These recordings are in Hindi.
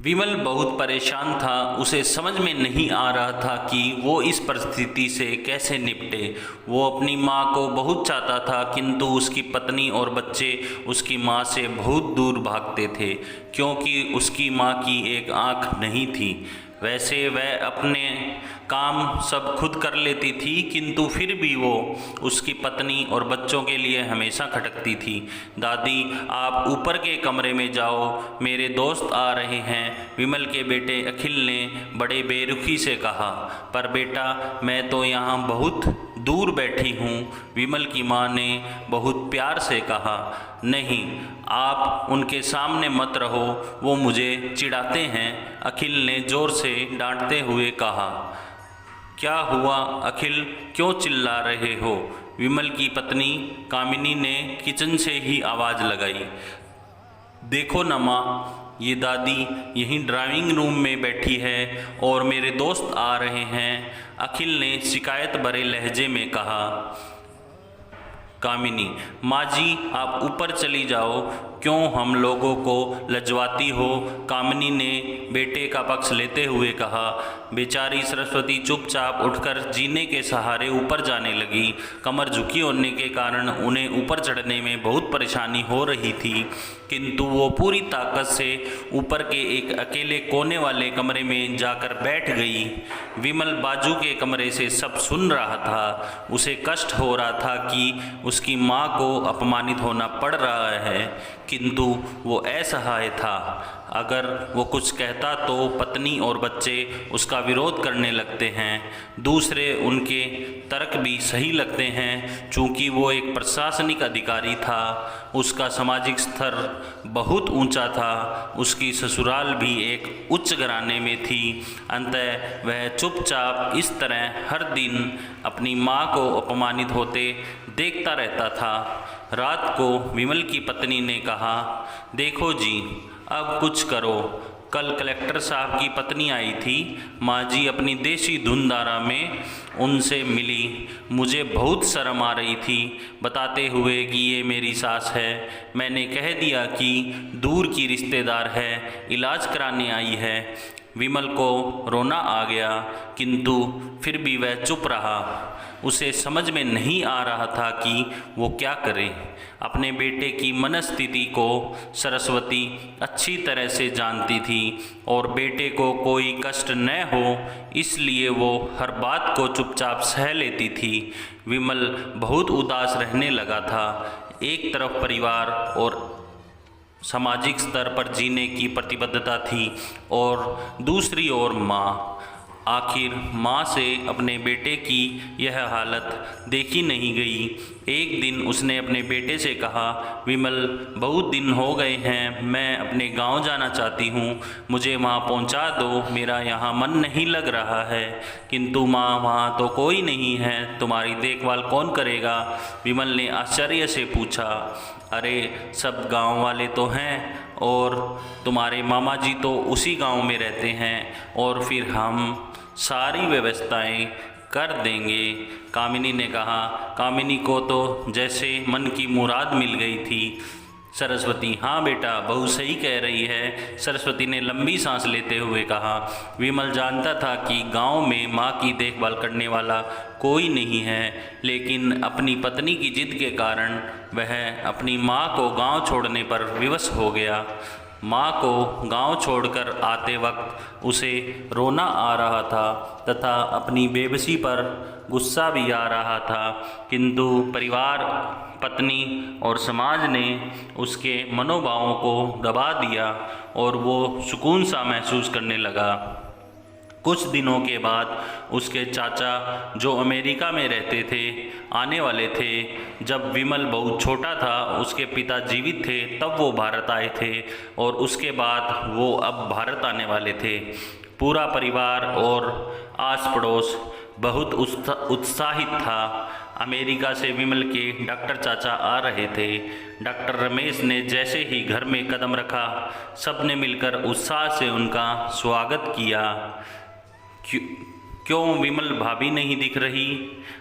विमल बहुत परेशान था। उसे समझ में नहीं आ रहा था कि वो इस परिस्थिति से कैसे निपटे। वो अपनी माँ को बहुत चाहता था, किंतु उसकी पत्नी और बच्चे उसकी माँ से बहुत दूर भागते थे, क्योंकि उसकी माँ की एक आँख नहीं थी। वैसे वह अपने काम सब खुद कर लेती थी, किंतु फिर भी वो उसकी पत्नी और बच्चों के लिए हमेशा खटकती थी। दादी, आप ऊपर के कमरे में जाओ, मेरे दोस्त आ रहे हैं, विमल के बेटे अखिल ने बड़े बेरुखी से कहा। पर बेटा, मैं तो यहाँ बहुत दूर बैठी हूँ, विमल की माँ ने बहुत प्यार से कहा। नहीं, आप उनके सामने मत रहो, वो मुझे चिढ़ाते हैं, अखिल ने ज़ोर से डांटते हुए कहा। क्या हुआ अखिल, क्यों चिल्ला रहे हो? विमल की पत्नी कामिनी ने किचन से ही आवाज़ लगाई। देखो न माँ, ये दादी यहीं ड्राइंग रूम में बैठी है और मेरे दोस्त आ रहे हैं, अखिल ने शिकायत भरे लहजे में कहा। कामिनी, माँ जी आप ऊपर चली जाओ, क्यों हम लोगों को लजवाती हो? कामिनी ने बेटे का पक्ष लेते हुए कहा। बेचारी सरस्वती चुपचाप उठकर जीने के सहारे ऊपर जाने लगी। कमर झुकी होने के कारण उन्हें ऊपर चढ़ने में बहुत परेशानी हो रही थी, किंतु वो पूरी ताकत से ऊपर के एक अकेले कोने वाले कमरे में जाकर बैठ गई। विमल बाजू के कमरे से सब सुन रहा था। उसे कष्ट हो रहा था कि उसकी माँ को अपमानित होना पड़ रहा है, किंतु वो असहाय था। अगर वो कुछ कहता तो पत्नी और बच्चे उसका विरोध करने लगते हैं। दूसरे उनके तर्क भी सही लगते हैं, चूँकि वो एक प्रशासनिक अधिकारी था, उसका सामाजिक स्तर बहुत ऊंचा था, उसकी ससुराल भी एक उच्च घराने में थी। अंततः वह चुपचाप इस तरह हर दिन अपनी माँ को अपमानित होते देखता रहता था। रात को विमल की पत्नी ने कहा, देखो जी, अब कुछ करो। कल कलेक्टर साहब की पत्नी आई थी, माँ जी अपनी देसी धुनधारा में उनसे मिली। मुझे बहुत शर्म आ रही थी बताते हुए कि ये मेरी सास है। मैंने कह दिया कि दूर की रिश्तेदार है, इलाज कराने आई है। विमल को रोना आ गया, किंतु फिर भी वह चुप रहा। उसे समझ में नहीं आ रहा था कि वो क्या करे। अपने बेटे की मनस्थिति को सरस्वती अच्छी तरह से जानती थी और बेटे को कोई कष्ट न हो, इसलिए वो हर बात को चुपचाप सह लेती थी। विमल बहुत उदास रहने लगा था। एक तरफ परिवार और सामाजिक स्तर पर जीने की प्रतिबद्धता थी और दूसरी ओर माँ। आखिर माँ से अपने बेटे की यह हालत देखी नहीं गई। एक दिन उसने अपने बेटे से कहा, विमल, बहुत दिन हो गए हैं, मैं अपने गांव जाना चाहती हूँ, मुझे वहाँ पहुँचा दो, मेरा यहाँ मन नहीं लग रहा है। किंतु माँ, वहाँ तो कोई नहीं है, तुम्हारी देखभाल कौन करेगा? विमल ने आश्चर्य से पूछा। अरे, सब गांव वाले तो हैं और तुम्हारे मामा जी तो उसी गांव में रहते हैं, और फिर हम सारी व्यवस्थाएं कर देंगे, कामिनी ने कहा। कामिनी को तो जैसे मन की मुराद मिल गई थी। सरस्वती, हाँ बेटा, बहू सही कह रही है, सरस्वती ने लंबी सांस लेते हुए कहा। विमल जानता था कि गांव में माँ की देखभाल करने वाला कोई नहीं है, लेकिन अपनी पत्नी की जिद के कारण वह अपनी माँ को गांव छोड़ने पर विवश हो गया। माँ को गांव छोड़कर आते वक्त उसे रोना आ रहा था तथा अपनी बेबसी पर गुस्सा भी आ रहा था, किंतु परिवार, पत्नी और समाज ने उसके मनोभावों को दबा दिया और वो सुकून सा महसूस करने लगा। कुछ दिनों के बाद उसके चाचा, जो अमेरिका में रहते थे, आने वाले थे। जब विमल बहुत छोटा था, उसके पिता जीवित थे, तब वो भारत आए थे और उसके बाद वो अब भारत आने वाले थे। पूरा परिवार और आस पड़ोस बहुत उत्साहित था। अमेरिका से विमल के डॉक्टर चाचा आ रहे थे। डॉक्टर रमेश ने जैसे ही घर में कदम रखा, सब ने मिलकर उत्साह से उनका स्वागत किया। क्यों विमल भाभी नहीं दिख रही,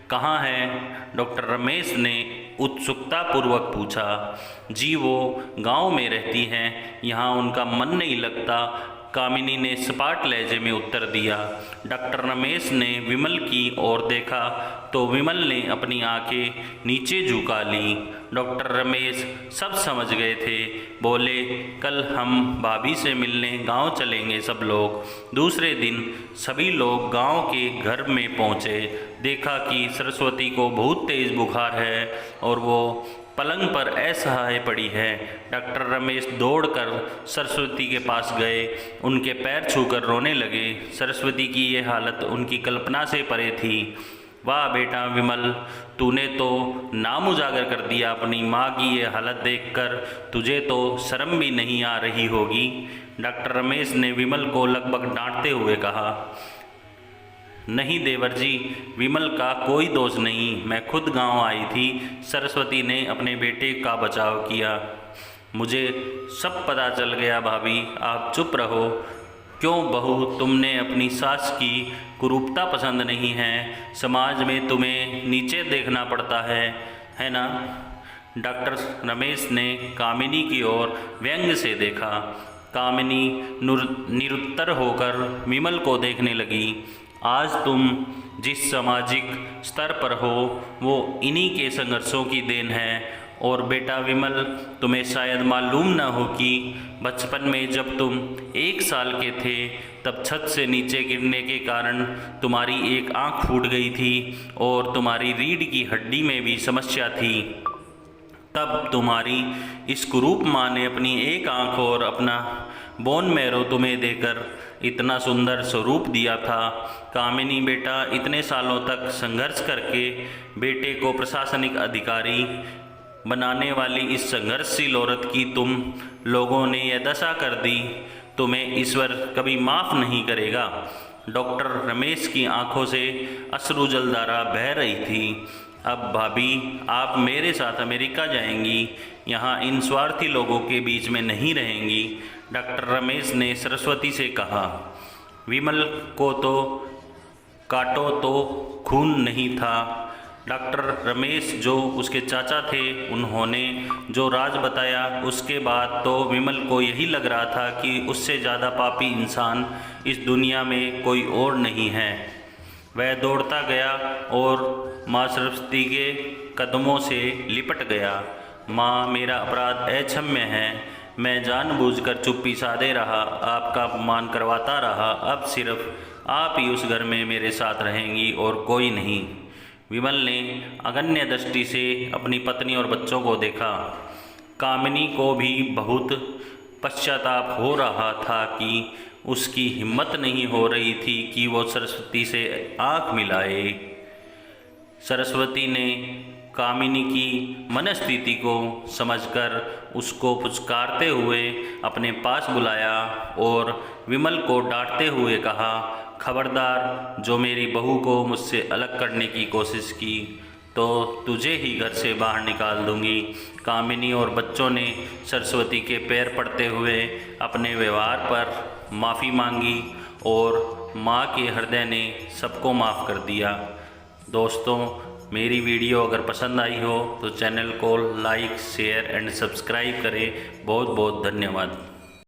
कहाँ है? डॉक्टर रमेश ने उत्सुकता पूर्वक पूछा। जी, वो गांव में रहती हैं, यहाँ उनका मन नहीं लगता। कामिनी ने सपाट लहजे में उत्तर दिया। डॉक्टर रमेश ने विमल की ओर देखा तो विमल ने अपनी आंखें नीचे झुका ली। डॉक्टर रमेश सब समझ गए थे। बोले, कल हम भाभी से मिलने गांव चलेंगे सब लोग। दूसरे दिन सभी लोग गांव के घर में पहुंचे। देखा कि सरस्वती को बहुत तेज़ बुखार है और वो पलंग पर असहाय पड़ी है। डॉक्टर रमेश दौड़कर सरस्वती के पास गए, उनके पैर छूकर रोने लगे। सरस्वती की ये हालत उनकी कल्पना से परे थी। वाह बेटा विमल, तूने तो नाम उजागर कर दिया। अपनी माँ की ये हालत देखकर तुझे तो शर्म भी नहीं आ रही होगी। डॉक्टर रमेश ने विमल को लगभग डांटते हुए कहा। नहीं देवर जी, विमल का कोई दोष नहीं, मैं खुद गांव आई थी। सरस्वती ने अपने बेटे का बचाव किया। मुझे सब पता चल गया भाभी, आप चुप रहो। क्यों बहू, तुमने अपनी सास की कुरूपता पसंद नहीं है। समाज में तुम्हें नीचे देखना पड़ता है ना। डॉक्टर रमेश ने कामिनी की ओर व्यंग्य से देखा। कामिनी निरुत्तर होकर विमल को देखने लगी। आज तुम जिस सामाजिक स्तर पर हो वो इन्हीं के संघर्षों की देन है। और बेटा विमल, तुम्हें शायद मालूम न हो कि बचपन में जब तुम 1 साल के थे तब छत से नीचे गिरने के कारण तुम्हारी एक आंख फूट गई थी और तुम्हारी रीढ़ की हड्डी में भी समस्या थी। तब तुम्हारी इस कुरूप माँ ने अपनी एक आंख और अपना बोन मैरो तुम्हें देकर इतना सुंदर स्वरूप दिया था। कामिनी बेटा, इतने सालों तक संघर्ष करके बेटे को प्रशासनिक अधिकारी बनाने वाली इस संघर्षशील औरत की तुम लोगों ने यह दशा कर दी, तुम्हें ईश्वर कभी माफ़ नहीं करेगा। डॉक्टर रमेश की आंखों से अश्रु जलधारा बह रही थी। अब भाभी, आप मेरे साथ अमेरिका जाएंगी, यहाँ इन स्वार्थी लोगों के बीच में नहीं रहेंगी। डॉक्टर रमेश ने सरस्वती से कहा। विमल को तो काटो तो खून नहीं था। डॉक्टर रमेश जो उसके चाचा थे, उन्होंने जो राज बताया उसके बाद तो विमल को यही लग रहा था कि उससे ज़्यादा पापी इंसान इस दुनिया में कोई और नहीं है। वह दौड़ता गया और माँ सरस्वती के कदमों से लिपट गया। माँ, मेरा अपराध अक्षम्य है। मैं जानबूझकर चुप्पी साधे रहा, आपका अपमान करवाता रहा। अब सिर्फ आप ही उस घर में मेरे साथ रहेंगी और कोई नहीं। विमल ने अगन्य दृष्टि से अपनी पत्नी और बच्चों को देखा। कामिनी को भी बहुत पश्चाताप हो रहा था कि उसकी हिम्मत नहीं हो रही थी कि वो सरस्वती से आंख मिलाए। सरस्वती ने कामिनी की मनस्थिति को समझकर उसको पुचकारते हुए अपने पास बुलाया और विमल को डांटते हुए कहा, खबरदार, जो मेरी बहू को मुझसे अलग करने की कोशिश की तो तुझे ही घर से बाहर निकाल दूंगी। कामिनी और बच्चों ने सरस्वती के पैर पड़ते हुए अपने व्यवहार पर माफ़ी मांगी और माँ के हृदय ने सबको माफ़ कर दिया। दोस्तों, मेरी वीडियो अगर पसंद आई हो तो चैनल को लाइक, शेयर एंड सब्सक्राइब करें। बहुत बहुत धन्यवाद।